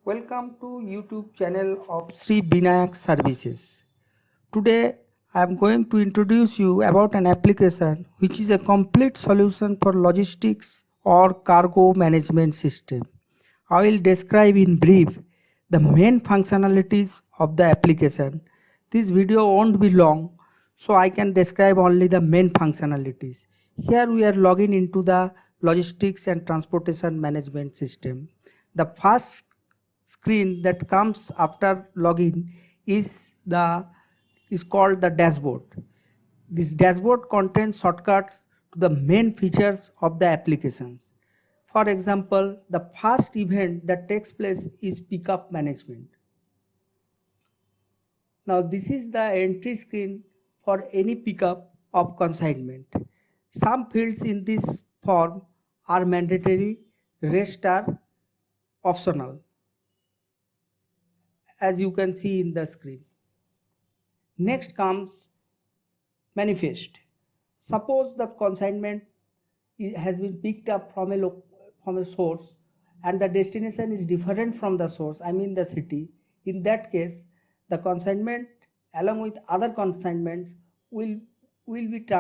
Welcome to YouTube channel of Sri Binayak Services. Today I am going to introduce you about an application which is a complete solution for logistics or cargo management system. I will describe in brief the main functionalities of the application. This video won't be long, so I can describe only the main functionalities. Here we are logging into the logistics and transportation management system. The first screen that comes after login is called the dashboard. This dashboard contains shortcuts to the main features of the applications. For example, the first event that takes place is pickup management. Now this is the entry screen for any pickup of consignment. Some fields in this form are mandatory, rest are optional, as you can see in the screen. Next comes manifest. Suppose the consignment has been picked up from a source and the destination is different from the source, I mean the city. In that case, the consignment along with other consignments will be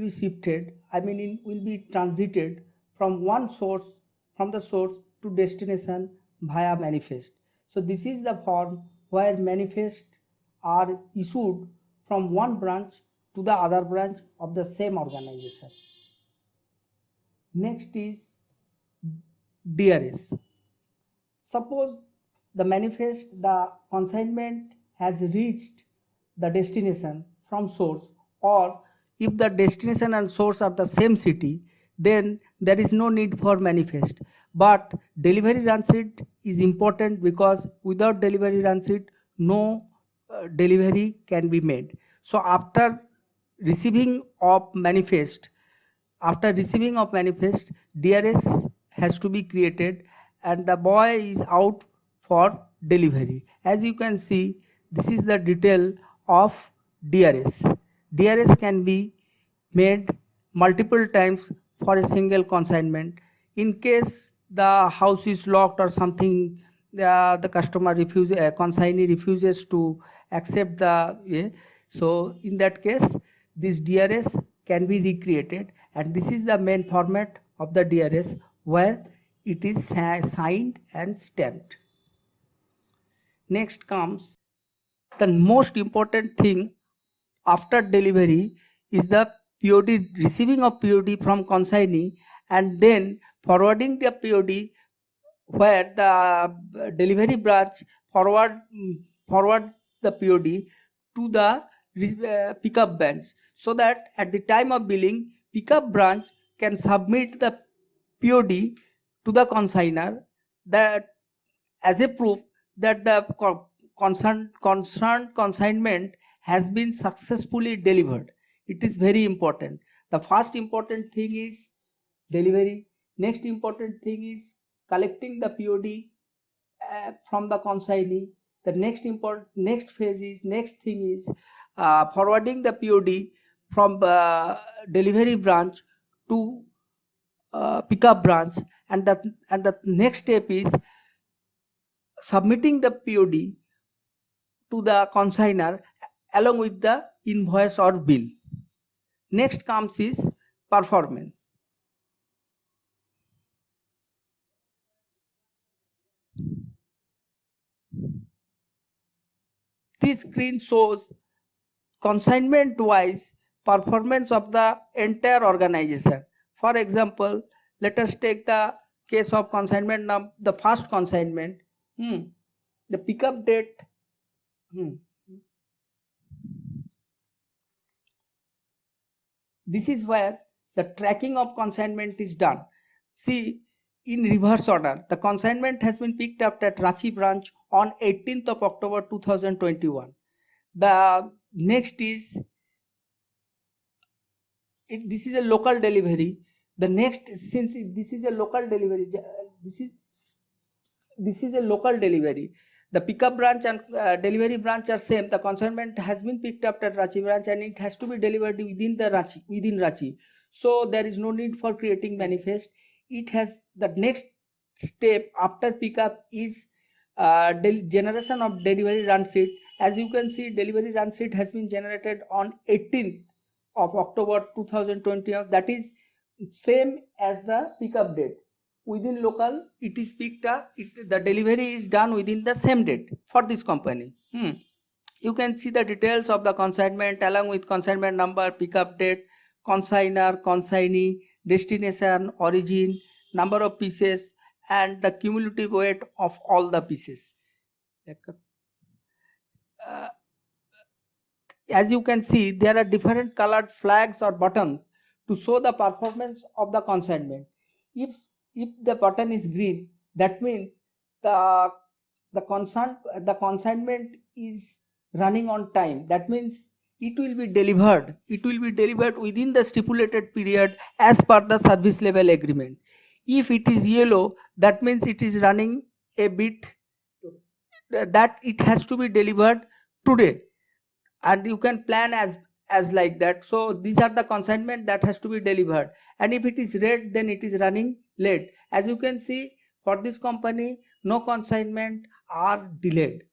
shifted, will be transited from the source to destination via manifest. So this is the form where manifest are issued from one branch to the other branch of the same organization. Next is DRS. Suppose the consignment has reached the destination from source, or if the destination and source are the same city, then there is no need for manifest. But delivery run sheet is important because without delivery run sheet, no delivery can be made. So receiving of manifest, DRS has to be created and the boy is out for delivery. As you can see, this is the detail of DRS. DRS can be made multiple times for a single consignment. In case the house is locked or something, the consignee refuses to accept so in that case this DRS can be recreated, and this is the main format of the DRS where it is signed and stamped. Next comes the most important thing after delivery is the POD, receiving of POD from consignee and then forwarding the POD where the delivery branch forward the POD to the pickup branch, so that at the time of billing, pickup branch can submit the POD to the consignor that as a proof that the concerned consignment has been successfully delivered. It is very important. The first important thing is delivery. Next important thing is collecting the POD from the consignee. The next thing is forwarding the POD from delivery branch to pickup branch, and the next step is submitting the POD to the consignor along with the invoice or bill. Next comes is performance. This screen shows consignment wise performance of the entire organization. For example, let us take the case of consignment the first consignment. The pickup date. This is where the tracking of consignment is done. See, in reverse order, the consignment has been picked up at Ranchi branch on 18th of October 2021. The next is, this is a local delivery. The next, since this is a local delivery, this is a local delivery. The pickup branch and delivery branch are same. The consignment has been picked up at Ranchi branch and it has to be delivered within Ranchi. So there is no need for creating manifest. It has the next step after pickup is Generation of delivery run sheet. As you can see, delivery run sheet has been generated on 18th of October 2020. That is same as the pickup date. Within local, it is picked up. The delivery is done within the same date for this company. You can see the details of the consignment along with consignment number, pickup date, consigner, consignee, destination, origin, number of pieces, and the cumulative weight of all the pieces. As you can see, there are different colored flags or buttons to show the performance of the consignment. If the button is green, that means the consignment is running on time. That means it will be delivered. It will be delivered within the stipulated period as per the service level agreement. If it is yellow, that means it is running a bit, that it has to be delivered today, and you can plan as like that. So these are the consignment that has to be delivered, and if it is red, then it is running late. As you can see, for this company, no consignment are delayed.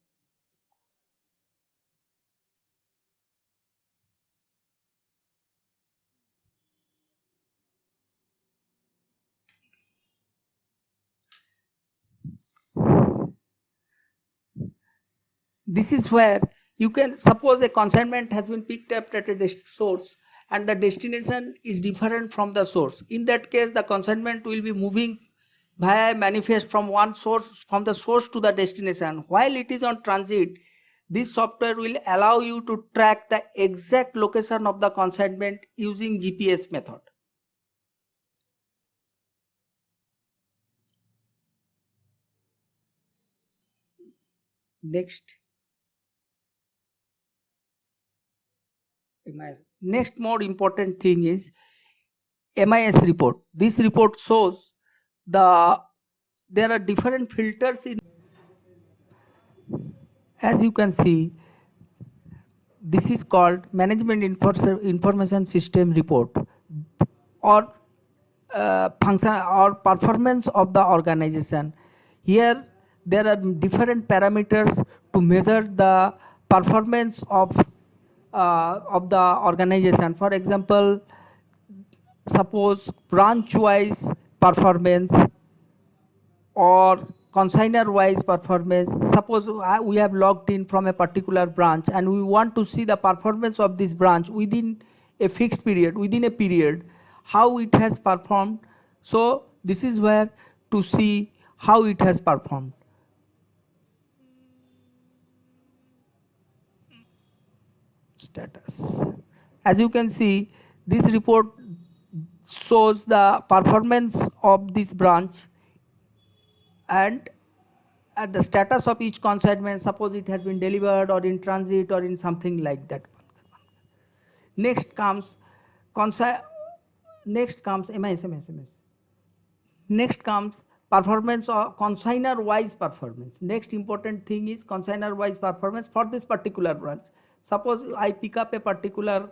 This is where you can suppose a consignment has been picked up at a source and the destination is different from the source. In that case, the consignment will be moving via manifest from the source to the destination. While it is on transit, this software will allow you to track the exact location of the consignment using GPS method. Next more important thing is MIS report. This report shows there are different filters in. As you can see, this is called Management Information System Report, or function or performance of the organization. Here there are different parameters to measure the performance of the organization. For example, suppose branch wise performance or consignor wise performance. Suppose we have logged in from a particular branch and we want to see the performance of this branch within a fixed period, within a period, how it has performed. So this is where to see how it has performed. Status. As you can see, this report shows the performance of this branch and at the status of each consignment, suppose it has been delivered or in transit or in something like that. Next comes Next comes performance or consignor wise performance. Next important thing is consignor wise performance for this particular branch. Suppose I pick up a particular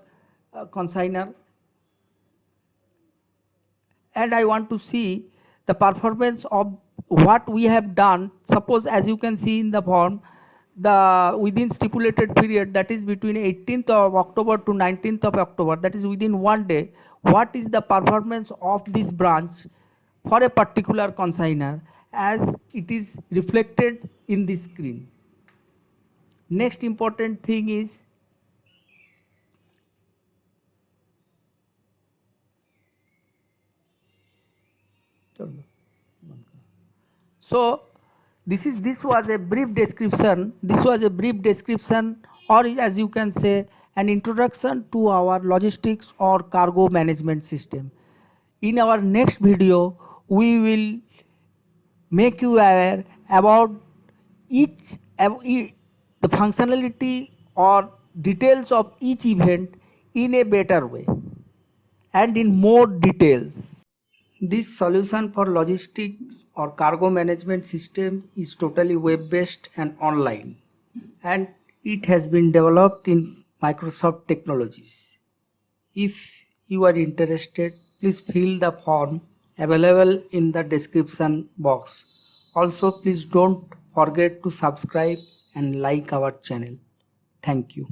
consignor and I want to see the performance of what we have done. Suppose, as you can see in the form, the within stipulated period, that is between 18th of October to 19th of October, that is within one day, what is the performance of this branch for a particular consignor as it is reflected in this screen. Next important thing is so this was a brief description. This was a brief description, or as you can say, an introduction to our logistics or cargo management system. In our next video, we will make you aware about the functionality or details of each event in a better way and in more details. This solution for logistics or cargo management system is totally web-based and online, and it has been developed in Microsoft technologies. If you are interested, please fill the form available in the description box. Also, please don't forget to subscribe and like our channel. Thank you.